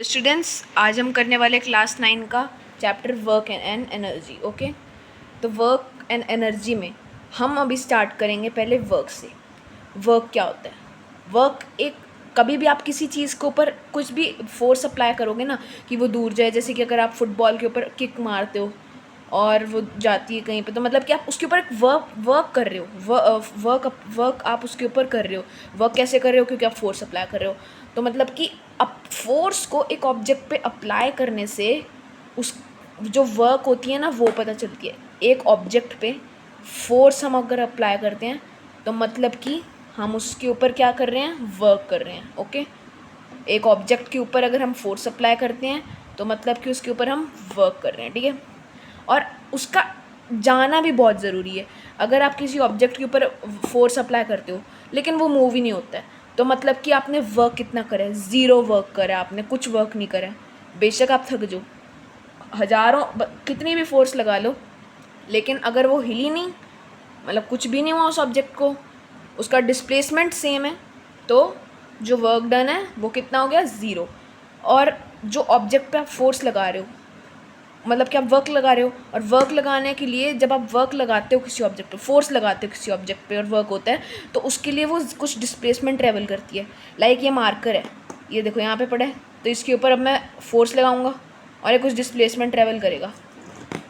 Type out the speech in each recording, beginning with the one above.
Students, आज हम करने वाले क्लास 9 का chapter work and energy. Okay, तो वर्क एंड एनर्जी में हम अभी स्टार्ट करेंगे पहले वर्क से। वर्क क्या होता है? वर्क एक, कभी भी आप किसी चीज़ के ऊपर कुछ भी फोर्स अप्लाई करोगे ना कि वो दूर जाए, जैसे कि अगर आप फुटबॉल के ऊपर किक मारते हो और वो जाती है कहीं पे, तो मतलब कि आप उसके ऊपर एक वर्क कर रहे हो। वर्क आप उसके ऊपर कर रहे हो। वर्क कैसे कर रहे हो? क्योंकि आप फोर्स अप्लाई कर रहे हो। तो मतलब कि आप फोर्स को एक ऑब्जेक्ट पे अप्लाई करने से उस जो वर्क होती है ना वो पता चलती है। एक ऑब्जेक्ट पे फोर्स हम अगर अप्लाई करते हैं तो मतलब कि हम उसके ऊपर क्या कर रहे हैं? वर्क कर रहे हैं। ओके, एक ऑब्जेक्ट के ऊपर अगर हम फोर्स अप्लाई करते हैं तो मतलब कि उसके ऊपर हम वर्क कर रहे हैं। ठीक है, और उसका जाना भी बहुत ज़रूरी है। अगर आप किसी ऑब्जेक्ट के ऊपर फोर्स अप्लाई करते हो लेकिन वो मूव ही नहीं होता है तो मतलब कि आपने वर्क कितना करा है? ज़ीरो वर्क करा है, आपने कुछ वर्क नहीं करा है। बेशक आप थक जाओ, हज़ारों कितनी भी फोर्स लगा लो, लेकिन अगर वो हिली नहीं, मतलब कुछ भी नहीं हुआ उस ऑब्जेक्ट को, उसका डिस्प्लेसमेंट सेम है, तो जो वर्क डन है वो कितना हो गया? ज़ीरो। और जो ऑब्जेक्ट पे आप फोर्स लगा रहे हो, मतलब कि आप वर्क लगा रहे हो, और वर्क लगाने के लिए जब आप वर्क लगाते हो किसी ऑब्जेक्ट पे, फोर्स लगाते हो किसी ऑब्जेक्ट पे और वर्क होता है, तो उसके लिए वो कुछ डिस्प्लेसमेंट ट्रेवल करती है। लाइक ये मार्कर है, ये देखो यहाँ पे पड़ा है, तो इसके ऊपर अब मैं फोर्स लगाऊंगा और ये कुछ डिस्प्लेसमेंट ट्रेवल करेगा।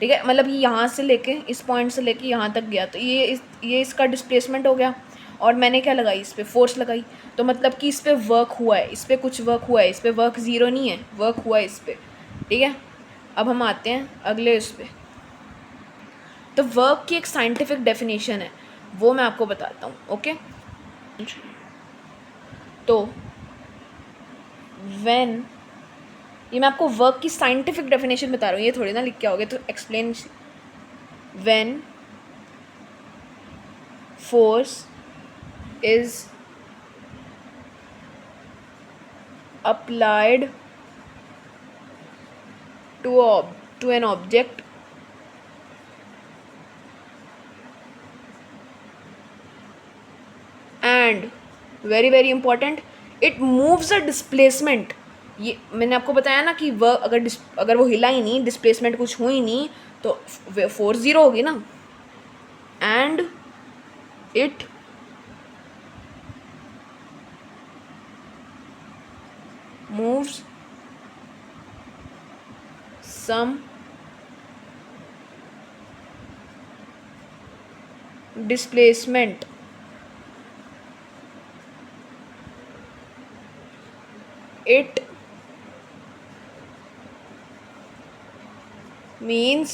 ठीक है, मतलब ये यहाँ से लेके, इस पॉइंट से लेके यहाँ तक गया, तो ये इसका डिस्प्लेसमेंट हो गया। और मैंने क्या लगाई? इस पर फोर्स लगाई, तो मतलब कि इस पर वर्क हुआ है, इस पर कुछ वर्क हुआ है, इस पर वर्क ज़ीरो नहीं है, वर्क हुआ है इस पर। ठीक है, अब हम आते हैं अगले उस पर। तो वर्क की एक साइंटिफिक डेफिनेशन है, वो मैं आपको बताता हूँ। ओके, तो व्हेन, ये मैं आपको वर्क की साइंटिफिक डेफिनेशन बता रहा हूँ, ये थोड़ी ना लिख के आओगे, तो explain. When force is applied to an object and very very important, it moves a displacement। ये मैंने आपको बताया ना कि वह अगर वो हिला ही नहीं, डिस्प्लेसमेंट कुछ हुई नहीं, तो फोर्स ज़ीरो होगी ना। And it moves some displacement. It means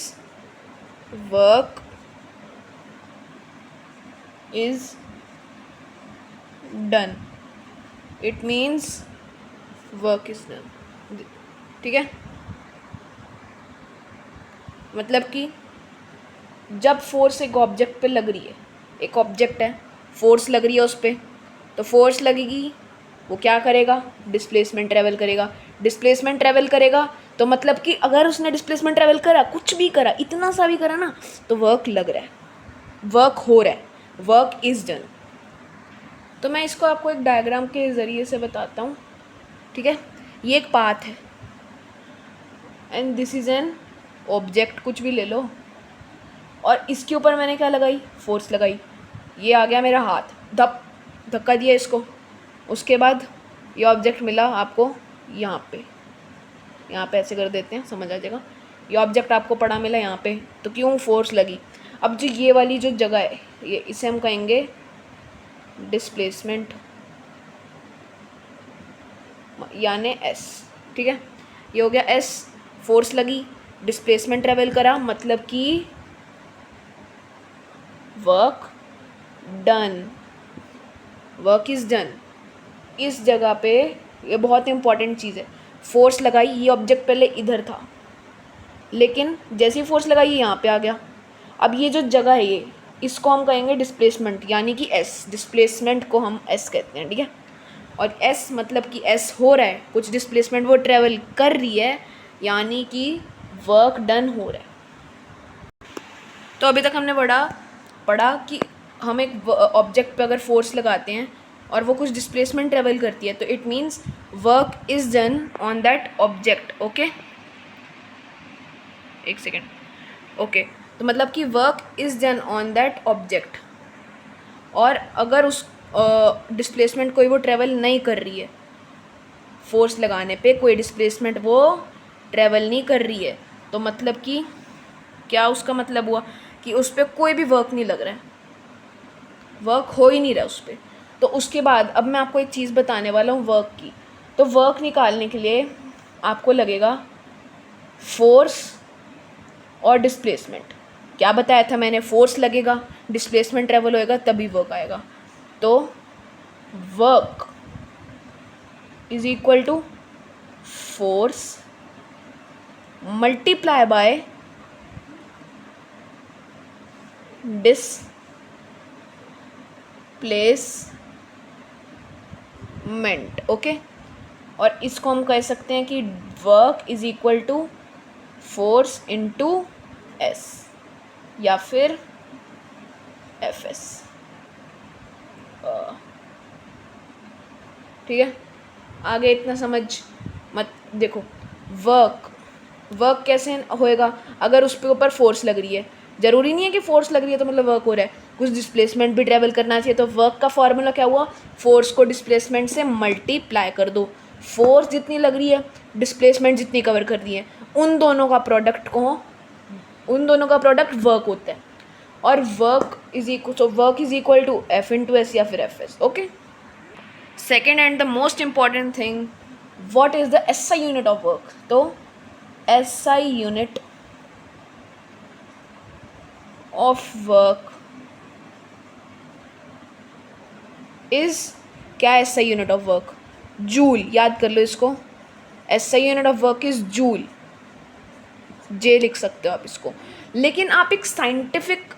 work is done। it means work is done। ठीक है, मतलब कि जब फोर्स एक ऑब्जेक्ट पे लग रही है, एक ऑब्जेक्ट है, फोर्स लग रही है उस पर, तो फोर्स लगेगी, वो क्या करेगा? डिस्प्लेसमेंट ट्रेवल करेगा। डिस्प्लेसमेंट ट्रेवल करेगा तो मतलब कि अगर उसने डिस्प्लेसमेंट ट्रेवल करा, कुछ भी करा, इतना सा भी करा ना, तो वर्क लग रहा है, वर्क हो रहा है, वर्क इज़ डन। तो मैं इसको आपको एक डायग्राम के ज़रिए से बताता हूँ। ठीक है, ये एक पाथ है and this is an object, कुछ भी ले लो, और इसके ऊपर मैंने क्या लगाई? फोर्स लगाई। ये आ गया मेरा हाथ, धक्का दिया इसको, उसके बाद ये ऑब्जेक्ट मिला आपको यहाँ पे, यहाँ पे ऐसे कर देते हैं, समझ आ जाएगा। ये ऑब्जेक्ट आपको पड़ा मिला यहाँ पे, तो क्यों? फोर्स लगी। अब जो ये वाली जो जगह है, ये इसे हम कहेंगे डिस्प्लेसमेंट, यानी एस। ठीक है, ये हो गया एस, फोर्स लगी, डिस्प्लेसमेंट ट्रेवल करा, मतलब कि work done, work is done. इस जगह पे ये बहुत इंपॉर्टेंट चीज़ है, फोर्स लगाई, ये ऑब्जेक्ट पहले इधर था, लेकिन जैसे ही फोर्स लगाई ये यहाँ पे आ गया। अब ये जो जगह है, ये इसको हम कहेंगे डिस्प्लेसमेंट, यानी कि एस, डिस्प्लेसमेंट को हम एस कहते हैं। ठीक है, और एस मतलब कि एस हो रहा है, कुछ डिस्प्लेसमेंट वो ट्रेवल कर रही है, यानी कि वर्क डन हो रहा है। तो अभी तक हमने पढ़ा कि हम एक ऑब्जेक्ट पे अगर फोर्स लगाते हैं और वो कुछ डिस्प्लेसमेंट ट्रेवल करती है, तो it means work is done on that object. Okay, एक सेकेंड। ओके, तो मतलब कि work is done on that object, और अगर उस डिस्प्लेसमेंट कोई वो ट्रेवल नहीं कर रही है, फोर्स लगाने पे कोई डिस्प्लेसमेंट वो ट्रेवल नहीं कर रही है, तो मतलब कि क्या उसका मतलब हुआ कि उस पर कोई भी वर्क नहीं लग रहा है, वर्क हो ही नहीं रहा उस पर। तो उसके बाद अब मैं आपको एक चीज़ बताने वाला हूँ वर्क की। तो वर्क निकालने के लिए आपको लगेगा फोर्स और डिस्प्लेसमेंट। क्या बताया था मैंने, फोर्स लगेगा, डिस्प्लेसमेंट ट्रेवल होएगा, तभी वर्क आएगा। तो work is equal to force multiply by displacement. Okay, और इसको हम कह सकते हैं कि work is equal to force into S या फिर एफ एस। ठीक है, आगे इतना समझ मत। देखो वर्क कैसे होएगा, अगर उस पे ऊपर फोर्स लग रही है, ज़रूरी नहीं है कि फोर्स लग रही है तो मतलब वर्क हो रहा है, कुछ डिस्प्लेसमेंट भी ट्रेवल करना चाहिए। तो वर्क का फॉर्मूला क्या हुआ, फोर्स को डिस्प्लेसमेंट से मल्टीप्लाई कर दो। फोर्स जितनी लग रही है, डिस्प्लेसमेंट जितनी कवर कर रही है, उन दोनों का प्रोडक्ट वर्क होता है। और work is equal to F into S या फिर F S. Okay, second and the most important thing, what is the SI unit of work. तो SI unit of work is, क्या है SI unit of work, joule. याद कर लो इसको, SI unit of work is joule, J लिख सकते हो आप इसको। लेकिन आप एक साइंटिफिक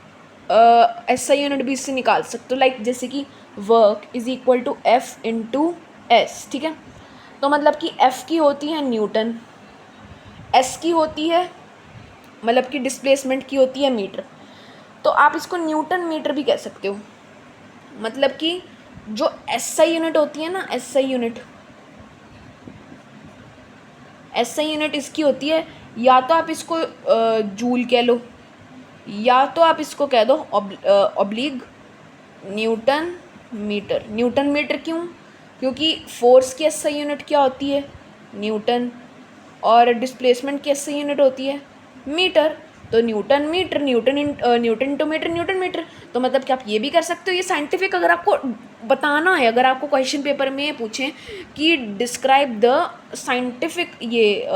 एसआई यूनिट भी इससे निकाल सकते हो, लाइक जैसे कि work is equal to F into S. ठीक है, तो मतलब कि एफ की होती है न्यूटन, एस की होती है मतलब कि डिस्प्लेसमेंट की होती है मीटर। तो आप इसको न्यूटन मीटर भी कह सकते हो। मतलब कि जो एसआई यूनिट होती है ना, एसआई यूनिट इसकी होती है, या तो आप इसको जूल कह लो, या तो आप इसको कह दो ऑब्लिग न्यूटन मीटर। न्यूटन मीटर क्यों, क्योंकि फोर्स की एसआई यूनिट क्या होती है, न्यूटन, और डिस्प्लेसमेंट की एसआई यूनिट होती है मीटर। तो newton metre, newton to metre, newton metre. तो मतलब कि आप ये भी कर सकते हो, ये साइंटिफिक अगर आपको बताना है, अगर आपको क्वेश्चन पेपर में पूछें कि डिस्क्राइब द साइंटिफिक ये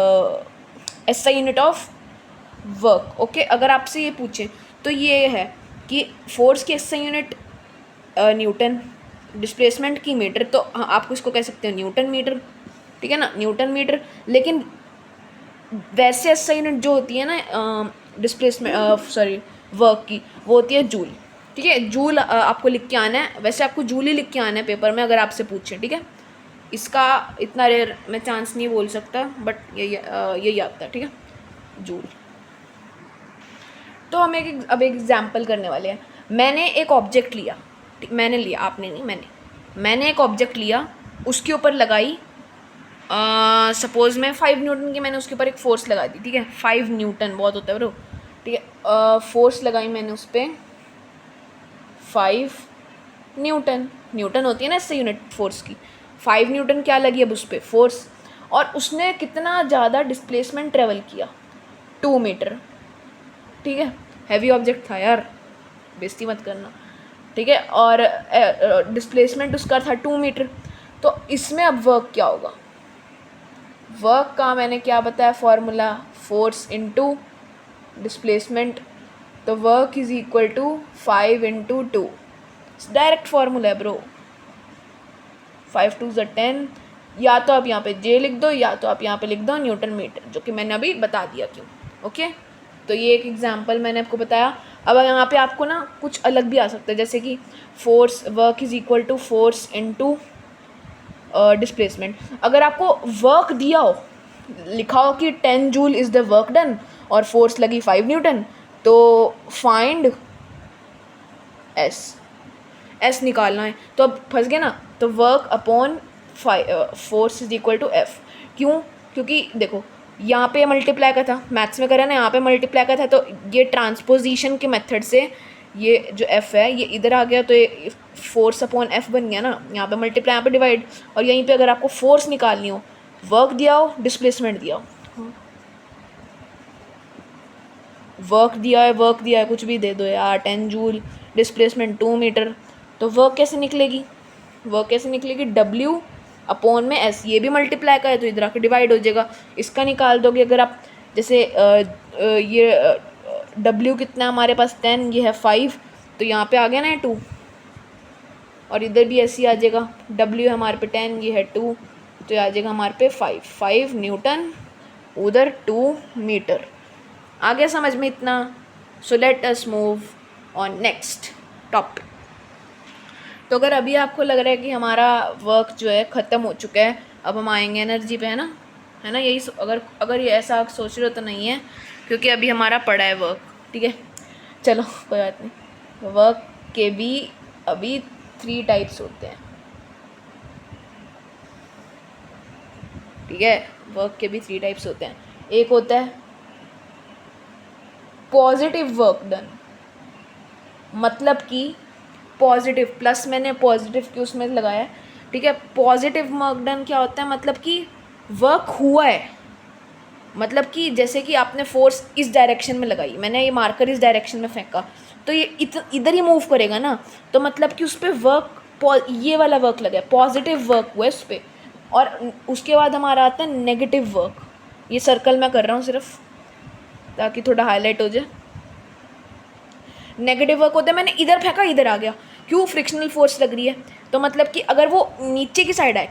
SI unit of work, okay, अगर आपसे ये पूछें तो ये है कि फोर्स की एसआई यूनिट न्यूटन, डिस्प्लेसमेंट की मीटर, तो हाँ आप इसको कह सकते हो न्यूटन मीटर। ठीक है ना, न्यूटन मीटर। लेकिन वैसे एसआई यूनिट जो होती है ना डिस्प्लेसमेंट वर्क की, वो होती है जूल। ठीक है, जूल आपको लिख के आना है, वैसे आपको जूल ही लिख के आना है पेपर में अगर आपसे पूछें। ठीक है, इसका इतना रेयर मैं चांस नहीं बोल सकता, बट यही आता है। ठीक है, जूल। तो हम अब एक एग्जाम्पल करने वाले हैं। मैंने एक ऑब्जेक्ट लिया, आपने नहीं, मैंने एक ऑब्जेक्ट लिया, उसके ऊपर लगाई सपोज़ मैं 5 न्यूटन की मैंने उसके ऊपर एक फ़ोर्स लगा दी। ठीक है, 5 न्यूटन बहुत होता है ब्रो। ठीक है, फोर्स लगाई मैंने उस पर 5 न्यूटन होती है ना इससे यूनिट फोर्स की। 5 न्यूटन क्या लगी अब उस पर, फोर्स। और उसने कितना ज़्यादा डिस्प्लेसमेंट ट्रेवल किया, 2 मीटर। ठीक है, हैवी ऑब्जेक्ट था यार, बेइज्जती मत करना। ठीक है, और डिस्प्लेसमेंट उसका था 2 मीटर। तो इसमें अब वर्क क्या होगा, वर्क का मैंने क्या बताया फॉर्मूला, फोर्स इनटू डिस्प्लेसमेंट। तो work is equal to 5 into 2, direct formula है ब्रो। 5 2 10, या तो आप यहाँ पे जे लिख दो, या तो आप यहाँ पे लिख दो न्यूटन मीटर, जो कि मैंने अभी बता दिया क्यों। ओके, तो ये एक एग्जांपल मैंने आपको बताया। अब यहाँ पे आपको ना कुछ अलग भी आ सकता है, जैसे कि work is equal to force into displacement. अगर आपको वर्क दिया हो, लिखा हो कि 10 joule is the work done और फोर्स लगी 5 न्यूटन, तो फाइंड एस निकालना है। तो अब फंस गए ना, तो work upon force is equal to F. क्यों? क्योंकि देखो यहाँ पे मल्टीप्लाई का था, मैथ्स में करा ना, यहाँ पे मल्टीप्लाई का था, तो ये ट्रांसपोजिशन के मेथड से ये जो एफ है ये इधर आ गया, तो ये फोर्स अपॉन एफ बन गया ना। यहाँ पे मल्टीप्लाई, यहाँ पे डिवाइड, और यहीं पे अगर आपको फोर्स निकालनी हो, वर्क दिया हो, डिस्प्लेसमेंट दिया हो, वर्क दिया है कुछ भी दे दो यार, 10 जूल, डिस्प्लेसमेंट 2 मीटर, तो वर्क कैसे निकलेगी? W अपॉन में एस, ये भी मल्टीप्लाई का है तो इधर आके डिवाइड हो जाएगा। इसका निकाल दोगे अगर आप, जैसे ये W कितना है हमारे पास 10, ये है 5, तो यहाँ पे आ गया ना 2, और इधर भी ऐसे ही आ जाएगा, W है हमारे पे 10, ये है 2, तो ये आ जाएगा हमारे पे 5 न्यूटन, उधर 2 मीटर। आ गया समझ में इतना? So let us move on next topic. तो अगर अभी आपको लग रहा है कि हमारा वर्क जो है ख़त्म हो चुका है, अब हम आएंगे एनर्जी पे, है ना, यही अगर ये ऐसा आप सोच रहे हो तो नहीं है, क्योंकि अभी हमारा पड़ा है वर्क, ठीक है। चलो कोई बात नहीं। वर्क के भी अभी 3 टाइप्स होते हैं, ठीक है। वर्क के भी 3 टाइप्स होते हैं। एक होता है पॉजिटिव वर्क डन, मतलब कि पॉजिटिव, प्लस मैंने पॉजिटिव की उसमें लगाया है, ठीक है। पॉजिटिव वर्क डन क्या होता है? मतलब कि वर्क हुआ है, मतलब कि जैसे कि आपने फोर्स इस डायरेक्शन में लगाई, मैंने ये मार्कर इस डायरेक्शन में फेंका, तो ये इधर ही मूव करेगा ना, तो मतलब कि उस पर वर्क, ये वाला वर्क लगा है, पॉजिटिव वर्क हुआ है उस पर। और उसके बाद हमारा आता है नेगेटिव वर्क, ये सर्कल मैं कर रहा हूँ सिर्फ ताकि थोड़ा हाईलाइट हो जाए। नेगेटिव वर्क होता है मैंने इधर फेंका, इधर आ गया, क्यों? फ्रिक्शनल फोर्स लग रही है, तो मतलब कि अगर वो नीचे की साइड आए,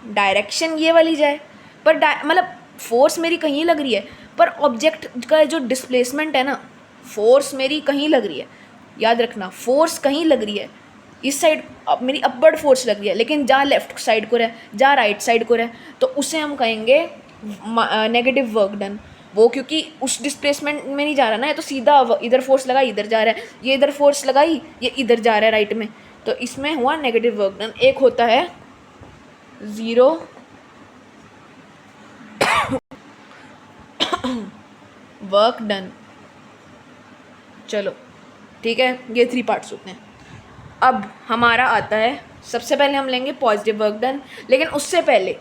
डायरेक्शन ये वाली जाए, पर मतलब फोर्स मेरी कहीं लग रही है, पर ऑब्जेक्ट का जो डिस्प्लेसमेंट है ना, फोर्स मेरी कहीं लग रही है, याद रखना, फोर्स कहीं लग रही है, इस साइड मेरी अपवर्ड फोर्स लग रही है, लेकिन जा लेफ्ट साइड को रहे, जा राइट साइड को रहे, तो उसे हम कहेंगे नेगेटिव वर्क डन। वो क्योंकि उस डिस्प्लेसमेंट में नहीं जा रहा ना, ये तो सीधा इधर फोर्स लगाई इधर जा रहा है, ये इधर फोर्स लगाई ये इधर जा रहा है राइट में, तो इसमें हुआ नेगेटिव वर्क डन। एक होता है ज़ीरो वर्क डन। चलो ठीक है, ये 3 पार्ट्स होते हैं। अब हमारा आता है, सबसे पहले हम लेंगे पॉजिटिव वर्क डन, लेकिन उससे पहले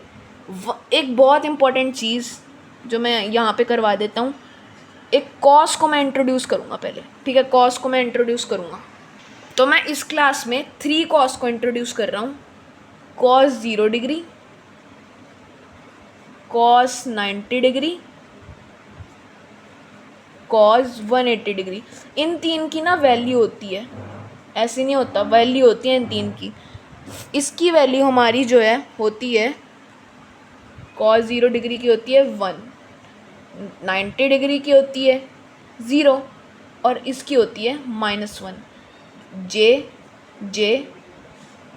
एक बहुत इंपॉर्टेंट चीज़ जो मैं यहाँ पे करवा देता हूँ, एक कॉस को मैं इंट्रोड्यूस करूँगा पहले, ठीक है। कॉस को मैं इंट्रोड्यूस करूँगा, तो मैं इस क्लास में 3 कॉस को इंट्रोड्यूस कर रहा हूँ। Cos 0 degree, cos 90 degree, cos 180 degree. इन 3 की ना वैल्यू होती है, ऐसे नहीं होता, वैल्यू होती है इन 3 की। इसकी वैल्यू हमारी जो है होती है, कॉस 0 डिग्री की होती है 1, 90 डिग्री की होती है 0, और इसकी होती है -1। जे जे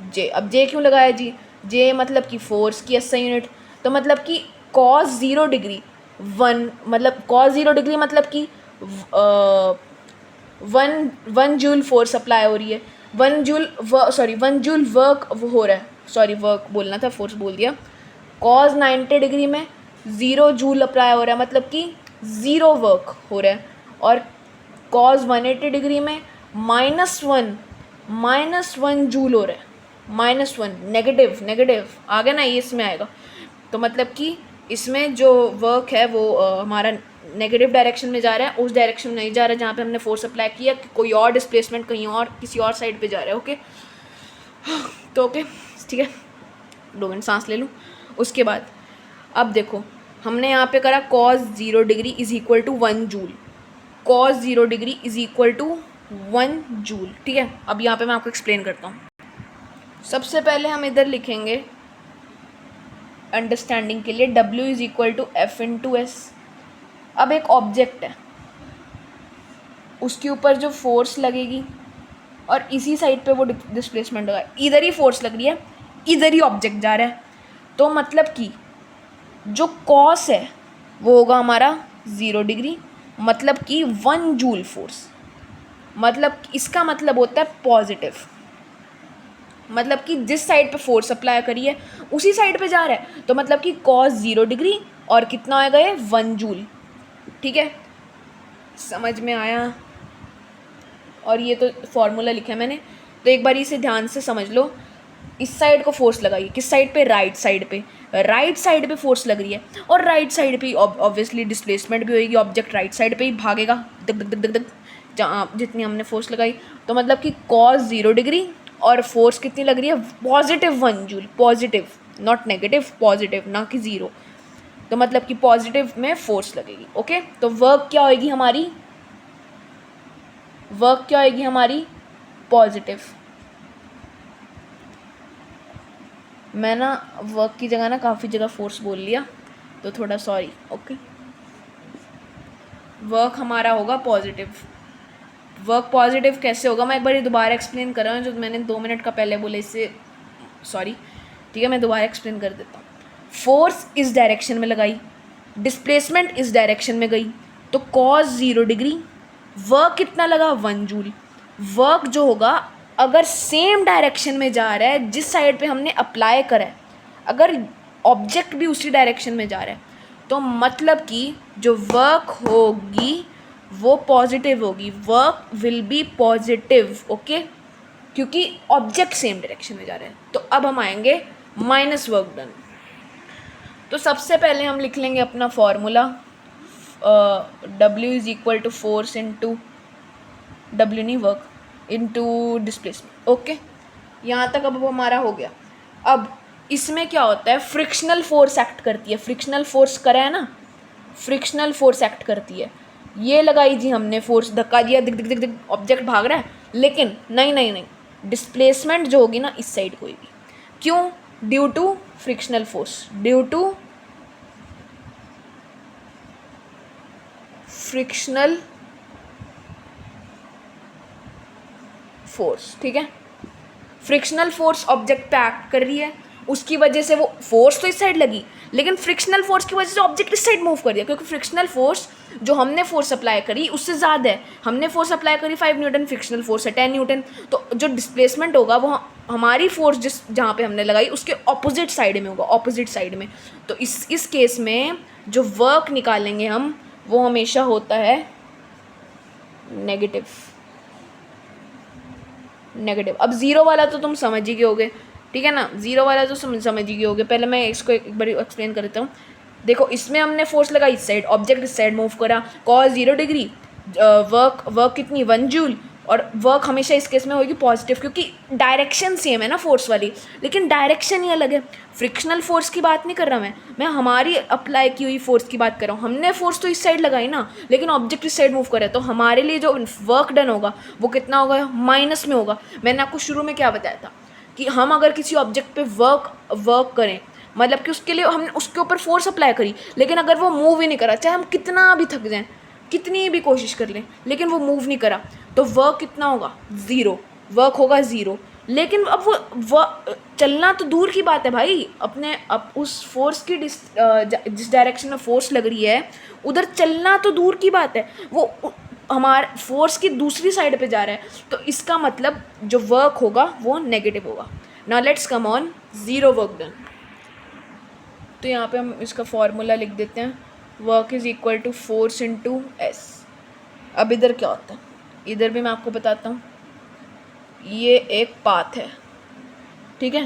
जे, अब जे क्यों लगाया जी? जे मतलब कि फोर्स की SI यूनिट, तो मतलब कि कॉस 0 डिग्री 1, मतलब कॉस 0 डिग्री मतलब कि 1 जूल फोर्स अप्लाई हो रही है, 1 जूल वर्क हो रहा है, वर्क बोलना था, फोर्स बोल दिया। कॉस 90 डिग्री में 0 जूल अप्लाई हो रहा है, मतलब कि 0 वर्क हो रहा है, और कॉस 180 डिग्री में -1 जूल हो रहा है, -1, नेगेटिव आ गया ना, ये इसमें आएगा। तो मतलब कि इसमें जो वर्क है वो हमारा नेगेटिव डायरेक्शन में जा रहा है, उस डायरेक्शन में नहीं जा रहा है जहाँ पे हमने फोर्स अप्लाई किया, कोई और डिस्प्लेसमेंट कहीं और किसी और साइड पे जा रहा है। ओके, तो ओके ठीक है, 2 मिनट सांस ले लूँ। उसके बाद अब देखो, हमने यहाँ पे करा cos 0 degree is equal to 1 joule, cos 0 degree is equal to 1 joule, ठीक है। अब यहाँ पे मैं आपको एक्सप्लेन करता हूँ। सबसे पहले हम इधर लिखेंगे अंडरस्टैंडिंग के लिए W is equal to F into S. अब एक ऑब्जेक्ट है, उसके ऊपर जो फोर्स लगेगी और इसी साइड पे वो डिस्प्लेसमेंट होगा, इधर ही फोर्स लग रही है, इधर ही ऑब्जेक्ट जा रहा है, तो मतलब कि जो कॉस है वो होगा हमारा 0 डिग्री, मतलब कि 1 जूल फोर्स, मतलब इसका मतलब होता है पॉजिटिव। मतलब कि जिस साइड पे फोर्स अप्लाई करी है उसी साइड पे जा रहा है, तो मतलब कि cos 0 डिग्री और कितना आएगा ये 1 जूल। ठीक है, समझ में आया? और ये तो फॉर्मूला लिखा है मैंने, तो एक बार इसे ध्यान से समझ लो। इस साइड को फोर्स लगाइए, किस साइड पे? राइट साइड पे। राइट साइड पे फोर्स लग रही है और राइट साइड पे ऑब्वियसली डिस्प्लेसमेंट भी होगी, ऑब्जेक्ट राइट साइड पे ही भागेगा दक दक दक दक दक, जहाँ जितनी हमने फोर्स लगाई। तो मतलब कि cos 0 डिग्री और फोर्स कितनी लग रही है? Positive 1 joule, positive not negative, positive ना कि ज़ीरो। तो मतलब कि पॉजिटिव में फोर्स लगेगी। ओके, तो वर्क क्या होएगी हमारी? वर्क क्या होएगी हमारी? पॉजिटिव। मैं ना वर्क की जगह ना काफ़ी जगह फोर्स बोल लिया, तो थोड़ा सॉरी। ओके, वर्क हमारा होगा पॉजिटिव। वर्क पॉजिटिव कैसे होगा? मैं एक बार दोबारा एक्सप्लेन कर रहा हूँ, जो मैंने 2 मिनट का पहले बोले, इससे सॉरी। ठीक है, मैं दोबारा एक्सप्लेन कर देता हूँ। फोर्स इस डायरेक्शन में लगाई, डिस्प्लेसमेंट इस डायरेक्शन में गई, तो cos 0 डिग्री, वर्क कितना लगा? 1 जूल। वर्क जो होगा अगर सेम डायरेक्शन में जा रहा है जिस साइड पे हमने अप्लाई करा है, अगर ऑब्जेक्ट भी उसी डायरेक्शन में जा रहा है, तो मतलब कि जो वर्क होगी वो पॉजिटिव होगी। Work will be positive. Okay, क्योंकि ऑब्जेक्ट सेम डायरेक्शन में जा रहा है। तो अब हम आएंगे माइनस वर्क डन। तो सबसे पहले हम लिख लेंगे अपना formula, W is equal to force into W नहीं वर्क इंटू डिस्प्लेसमेंट। ओके, यहाँ तक अब हमारा हो गया। अब इसमें क्या होता है? फ्रिक्शनल फोर्स एक्ट करती है। फ्रिक्शनल फोर्स करा है ना, फ्रिक्शनल फोर्स एक्ट करती है। ये लगाई जी हमने फोर्स, धक्का दिया, दिख दिख दिख दिख, ऑब्जेक्ट भाग रहा है, लेकिन नहीं नहीं नहीं, डिस्प्लेसमेंट जो होगी ना इस साइड को होगी। क्यों? Due to frictional force, due to frictional force. ठीक है, फ्रिक्शनल फोर्स ऑब्जेक्ट पे एक्ट कर रही है, उसकी वजह से वो फोर्स तो इस साइड लगी, लेकिन फ्रिक्शनल फोर्स की वजह से ऑब्जेक्ट इस साइड मूव कर दिया, क्योंकि फ्रिक्शनल फोर्स जो हमने फोर्स अप्लाई करी उससे ज़्यादा है। हमने फोर्स अप्लाई करी 5 न्यूटन, फ्रिक्शनल फोर्स है 10 न्यूटन। तो जो डिस्प्लेसमेंट होगा वो हमारी फोर्स जिस जहाँ पे हमने लगाई उसके ऑपोजिट साइड में होगा, ऑपोजिट साइड में। तो इस केस में जो वर्क निकालेंगे हम वो हमेशा होता है नेगेटिव। नेगेटिव। अब ज़ीरो वाला तो तुम समझ ही गए होगे, ठीक है ना? ज़ीरो वाला तो समझ ही गए होगे। पहले मैं इसको एक बार एक्सप्लेन कर देता हूँ। देखो, इसमें हमने फोर्स लगा इस साइड, ऑब्जेक्ट इस साइड मूव करा, cos 0 डिग्री, वर्क कितनी? 1 जूल। और वर्क हमेशा इस केस में होगी पॉजिटिव, क्योंकि डायरेक्शन सेम है ना फोर्स वाली, लेकिन डायरेक्शन ही अलग है। फ्रिक्शनल फोर्स की बात नहीं कर रहा मैं हमारी अप्लाई की हुई फोर्स की बात कर रहा हूँ। हमने फोर्स तो इस साइड लगाई ना, लेकिन ऑब्जेक्ट इस साइड मूव करे, तो हमारे लिए जो वर्क डन होगा वो कितना होगा? माइनस में होगा। मैंने आपको शुरू में क्या बताया था कि हम अगर किसी ऑब्जेक्ट पे वर्क करें, मतलब कि उसके लिए हमने उसके ऊपर फोर्स अप्लाई करी, लेकिन अगर वो मूव ही नहीं करा, चाहे हम कितना भी थक जाएं, कितनी भी कोशिश कर लें, लेकिन वो मूव नहीं करा, तो वर्क कितना होगा? 0। वर्क होगा 0। लेकिन अब वो चलना तो दूर की बात है भाई, अपने अब उस फोर्स की जिस डायरेक्शन में फोर्स लग रही है उधर चलना तो दूर की बात है, वो हमारे फोर्स की दूसरी साइड पे जा रहा है। तो इसका मतलब जो वर्क होगा वो नेगेटिव होगा। Now let's come on zero work done. तो यहाँ पे हम इसका फॉर्मूला लिख देते हैं, work is equal to force into S. अब इधर क्या होता है, इधर भी मैं आपको बताता हूँ। ये एक पाथ है, ठीक है।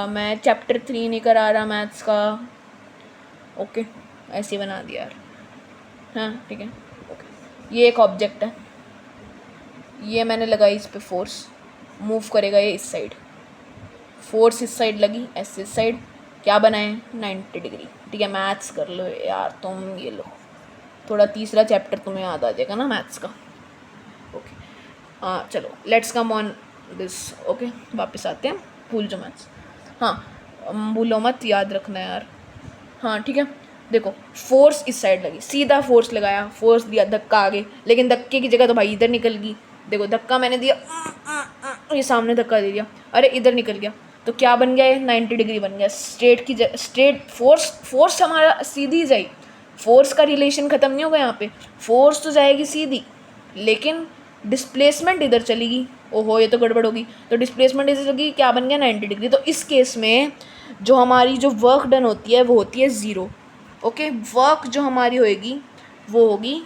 मैं चैप्टर 3 नहीं करा रहा मैथ्स का, ओके, ऐसे ही बना दिया यार, हाँ ठीक है, ओके। ये एक ऑब्जेक्ट है, ये मैंने लगाई इस पे फोर्स, मूव करेगा ये इस साइड, फोर्स इस साइड लगी, ऐसे इस साइड, क्या बनाए? 90 डिग्री। ठीक है, मैथ्स कर लो यार तुम, ये लो थोड़ा तीसरा चैप्टर तुम्हें याद आ जाएगा ना मैथ्स का, ओके। हाँ चलो, let's come on this, okay. वापस आते हैं, भूल जाओ मैथ्स, हाँ भूलो मत, याद रखना यार, हाँ ठीक है। देखो, फोर्स इस साइड लगी, सीधा फोर्स लगाया, फोर्स दिया, धक्का आगे, लेकिन धक्के की जगह तो भाई इधर निकल गई। देखो, धक्का मैंने दिया, ये सामने धक्का दे दिया, अरे इधर निकल गया, तो क्या बन गया? ये 90 डिग्री बन गया। स्ट्रेट फोर्स हमारा सीधी जाएगी, फोर्स का रिलेशन ख़त्म नहीं होगा यहाँ पे, फोर्स तो जाएगी सीधी, लेकिन डिस्प्लेसमेंट इधर चलेगी, ओहो ये तो गड़बड़ होगी, तो डिस्प्लेसमेंट इज होगी क्या बन गया 90 डिग्री। तो इस केस में जो हमारी जो वर्क डन होती है वो होती है 0। ओके, वर्क जो हमारी होएगी वो होगी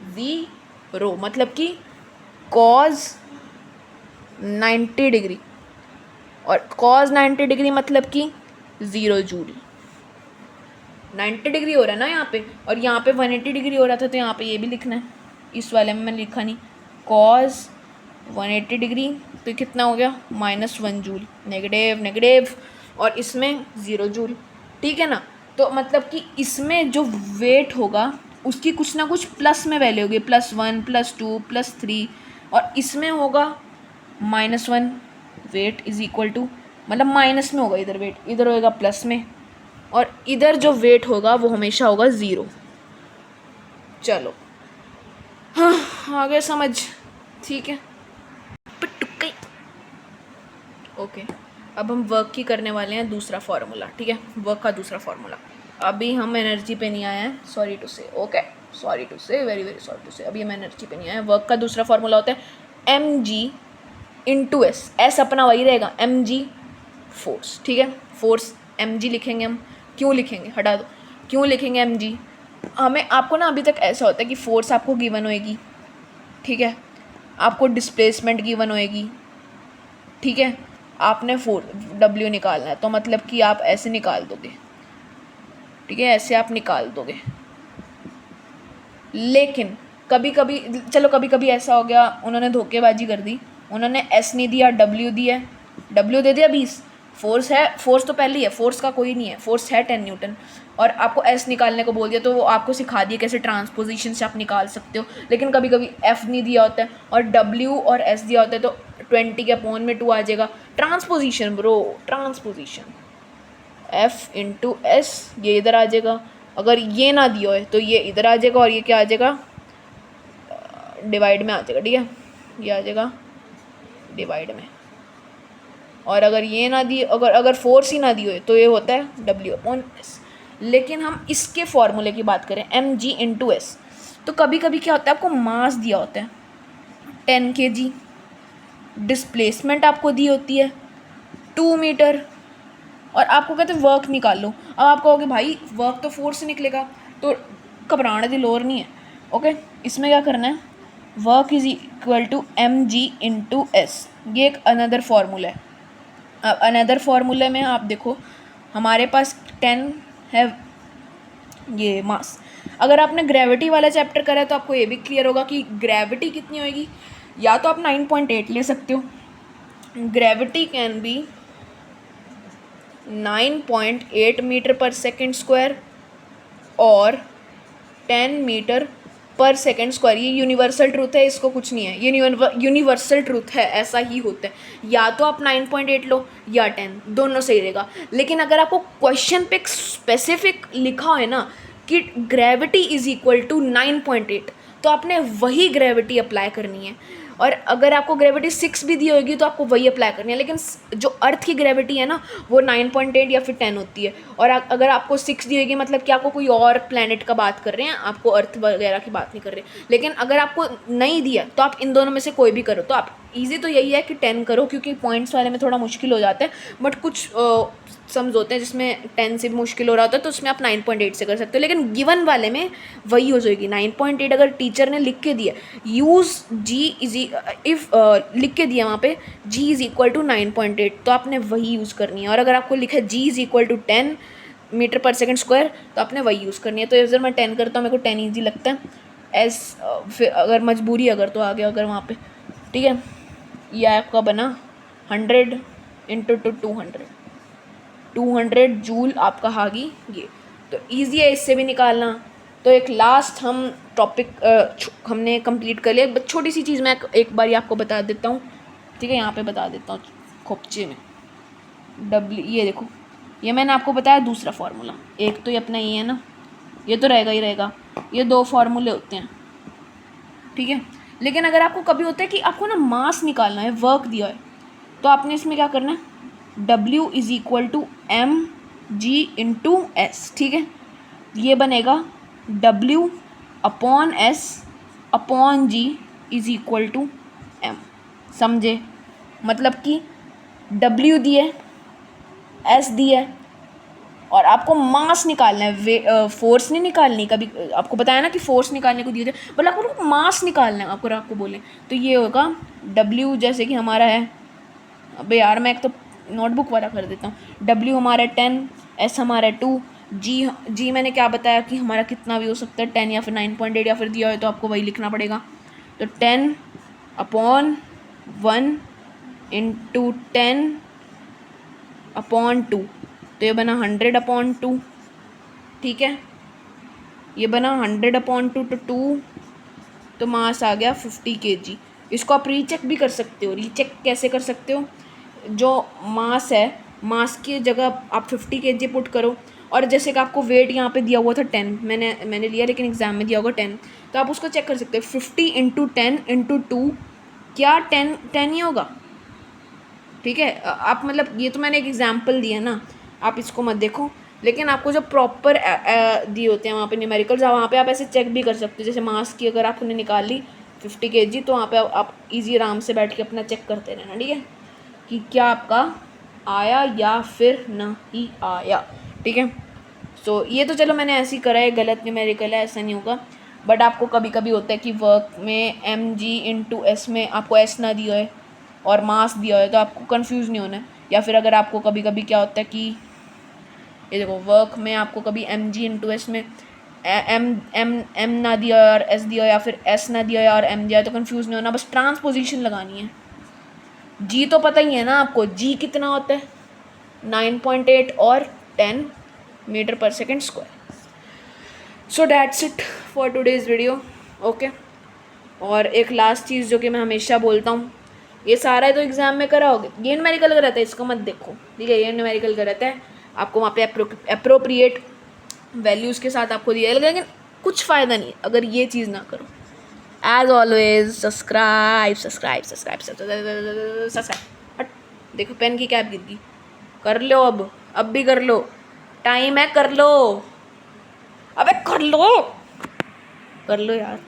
ज़ीरो, मतलब कि कॉज 90 डिग्री, और कॉज 90 डिग्री मतलब कि 0 जूल। 90 डिग्री हो रहा है ना यहाँ पे, और यहाँ पे 180 डिग्री हो रहा था, तो यहाँ पे ये भी लिखना है। इस वाले में मैंने लिखा नहीं, कॉज 180 डिग्री, तो कितना हो गया -1 जूल, नेगेटिव नेगेटिव, और इसमें 0 जूल। ठीक है ना, तो मतलब कि इसमें जो वेट होगा उसकी कुछ ना कुछ प्लस में वैल्यू होगी, +1 +2 +3, और इसमें होगा -1 वेट इज इक्वल टू, मतलब माइनस में होगा इधर वेट, इधर होएगा प्लस में, और इधर जो वेट होगा वो हमेशा होगा 0। चलो हाँ आ गया समझ, ठीक है। ओके, अब हम वर्क की करने वाले हैं दूसरा फार्मूला, ठीक है, वर्क का दूसरा फार्मूला। अभी हम एनर्जी पे नहीं आए हैं, सॉरी टू से, ओके, सॉरी टू से, वेरी वेरी सॉरी टू से, अभी हम एनर्जी पे नहीं आए हैं। वर्क का दूसरा फार्मूला होता है mg × s, s अपना वही रहेगा mg फोर्स, ठीक है, फोर्स mg लिखेंगे हम। क्यों लिखेंगे, हटा दो, क्यों लिखेंगे mg, हमें आपको ना अभी तक ऐसा होता है कि फोर्स आपको गिवन होएगी, ठीक है, आपको डिस्प्लेसमेंट गिवन होएगी, ठीक है, आपने W निकालना है, तो मतलब कि आप ऐसे निकाल दोगे, ठीक है, ऐसे आप निकाल दोगे। लेकिन कभी कभी, चलो कभी कभी ऐसा हो गया उन्होंने धोखेबाजी कर दी, उन्होंने S नहीं दिया, W दिया, W दे दिया 20, फोर्स है, फोर्स तो पहले ही है, फोर्स का कोई नहीं है, फोर्स है 10 न्यूटन, और आपको S निकालने को बोल दिया, तो वो आपको सिखा दिया कैसे ट्रांसपोजिशन से आप निकाल सकते हो। लेकिन कभी कभी F नहीं दिया होता है और W और S दिया होता है, तो 20 के अपॉन में 2 आ जाएगा, transposition bro, transposition, F × S ये इधर आ जाएगा, अगर ये ना दिया हो तो ये इधर आ जाएगा, और ये क्या आ जाएगा, डिवाइड में आ जाएगा, ठीक है, ये आ जाएगा डिवाइड में, और अगर ये ना दी, अगर फोर्स ही ना दी हो तो ये होता है W/S। लेकिन हम इसके फॉर्मूले की बात करें mg × s, तो कभी कभी क्या होता है, आपको मास दिया होता है 10 kg, डिस्प्लेसमेंट आपको दी होती है 2 मीटर, और आपको कहते हैं वर्क निकाल लो। अब आप कहोगे भाई वर्क तो फोर्स से निकलेगा, तो घबराने की लोर नहीं है। ओके, इसमें क्या करना है, work is equal to mg × s, ये एक अनदर फार्मूला है। अब अनदर फार्मूले में आप देखो हमारे पास 10 है ये मास। अगर आपने ग्रेविटी वाला चैप्टर करा है तो आपको ये भी क्लियर होगा कि ग्रेविटी कितनी होएगी, या तो आप 9.8 ले सकते हो, gravity can be 9.8 metre per second square और 10 मीटर पर सेकेंड स्क्वायर। ये यूनिवर्सल ट्रूथ है, इसको कुछ नहीं है, ये यूनिवर्सल ट्रूथ है, ऐसा ही होता है। या तो आप 9.8 लो या 10, दोनों सही रहेगा। लेकिन अगर आपको क्वेश्चन पे स्पेसिफिक लिखा है ना कि ग्रेविटी इज इक्वल टू 9.8, तो आपने वही ग्रेविटी अप्लाई करनी है। और अगर आपको ग्रेविटी 6 भी दी होगी तो आपको वही अप्लाई करनी है। लेकिन जो अर्थ की ग्रेविटी है ना वो 9.8 या फिर 10 होती है। और अगर आपको 6 दी होगी मतलब कि आपको कोई और प्लैनेट का बात कर रहे हैं, आपको अर्थ वगैरह की बात नहीं कर रहे। लेकिन अगर आपको नहीं दिया तो आप इन दोनों में से कोई भी करो। तो आप ईजी तो यही है कि 10 करो, क्योंकि पॉइंट्स वाले में थोड़ा मुश्किल हो जाता है। बट कुछ सम्स होते हैं जिसमें 10 से भी मुश्किल हो रहा होता है, तो उसमें आप 9.8 से कर सकते हो। लेकिन गिवन वाले में वही हो जाएगी 9.8। अगर टीचर ने लिख के दिया यूज़ जी इज इफ़ लिख के दिया वहाँ पे g इज़ इक्वल टू 9.8, तो आपने वही यूज़ करनी है। और अगर आपको लिखा है g is equal to 10 metre per second square, तो आपने वही यूज़ करनी है। तो अगर मैं 10 करता हूँ, मेरे को 10 ईजी लगता है। फिर अगर मजबूरी अगर तो आ गया अगर वहाँ पे, ठीक है। ये आपका बना 100 × 200 जूल आपका हागी ये। तो ईजी है, इससे भी निकालना। तो एक लास्ट हम टॉपिक हमने कंप्लीट कर लिया। छोटी सी चीज़ मैं एक बार आपको बता देता हूँ, ठीक है, यहाँ पे बता देता हूँ खोपचे में। ये देखो, ये मैंने आपको बताया दूसरा फार्मूला। एक तो ये अपना ये है ना, ये तो रहेगा ही रहेगा। ये 2 फार्मूले होते हैं, ठीक है। लेकिन अगर आपको कभी होता है कि आपको ना मास निकालना है, वर्क दिया है, तो आपने इसमें क्या करना है, W is equal to mg × s, ठीक है। ये बनेगा W/S/g is equal to m। समझे? मतलब कि W दिए, S दिया है और आपको मास निकालना है, फोर्स नहीं निकालनी। कभी आपको बताया ना कि फोर्स निकालने को दिए थे, बोला आपको मास निकालना है, आपको बोले तो ये होगा W, जैसे कि हमारा है, अबे यार मैं एक तो नोटबुक वाला कर देता हूँ। W हमारा 10, S हमारा 2, G मैंने क्या बताया कि हमारा कितना भी हो सकता है, 10 या फिर 9.8 या फिर दिया हो तो आपको वही लिखना पड़ेगा। तो 10/1 इंटू 10/2, तो ये बना 100/2, ठीक है। ये बना 100/2 तो 2, तो मास आ गया 50 kg। इसको आप रीचेक भी कर सकते हो। रीचेक कैसे कर सकते हो? जो मास है, मास की जगह आप 50 kg पुट करो, और जैसे कि आपको वेट यहाँ पे दिया हुआ था 10, मैंने लिया लेकिन एग्जाम में दिया होगा 10, तो आप उसको चेक कर सकते हो। 50 इंटू 10 इंटू 2, क्या 10 ही होगा? ठीक है। आप मतलब ये तो मैंने एक एग्जाम्पल दिया ना, आप इसको मत देखो, लेकिन आपको जो प्रॉपर दिए होते हैं वहाँ पे न्यूमेरिकल्स, वहाँ पे आप ऐसे चेक भी कर सकते हो। जैसे मास की अगर आपने निकाली 50 kg, तो वहाँ पे आप इजी आराम से बैठ के अपना चेक करते रहना, ठीक है, कि क्या आपका आया या फिर नहीं आया, ठीक है। सो ये तो चलो मैंने ऐसे ही करा है, गलत न्यूमेरिकल है, ऐसा नहीं होगा। बट आपको कभी कभी होता है कि वर्क में mg/s में आपको s ना दिया है और मास दिया है, तो आपको कंफ्यूज नहीं होना है। या फिर अगर आपको कभी कभी क्या होता है कि ये देखो, वर्क में आपको कभी mg/s में m ना दिया और s दिया, या फिर s ना दिया और m दिया, तो कंफ्यूज नहीं होना, बस ट्रांसपोजिशन लगानी है। g तो पता ही है ना आपको, g कितना होता है, 9.8 और 10 metre per second square. So that's it for today's video, okay. और एक लास्ट चीज़ जो कि मैं हमेशा बोलता हूँ, ये सारा तो एग्जाम में करा होगा, ये न्यूमेरिकल का रहता है, इसको मत देखो, ठीक है। ये न्यूमेरिकल का रहता है, आपको वहाँ पे अप्रोप्रिएट वैल्यूज़ के साथ आपको दिया लगेगा, लेकिन कुछ फ़ायदा नहीं अगर ये चीज़ ना करो। As always subscribe. हट, देखो पेन की कैप गिर गई। कर लो, अब भी कर लो, टाइम है, कर लो, अबे कर लो यार।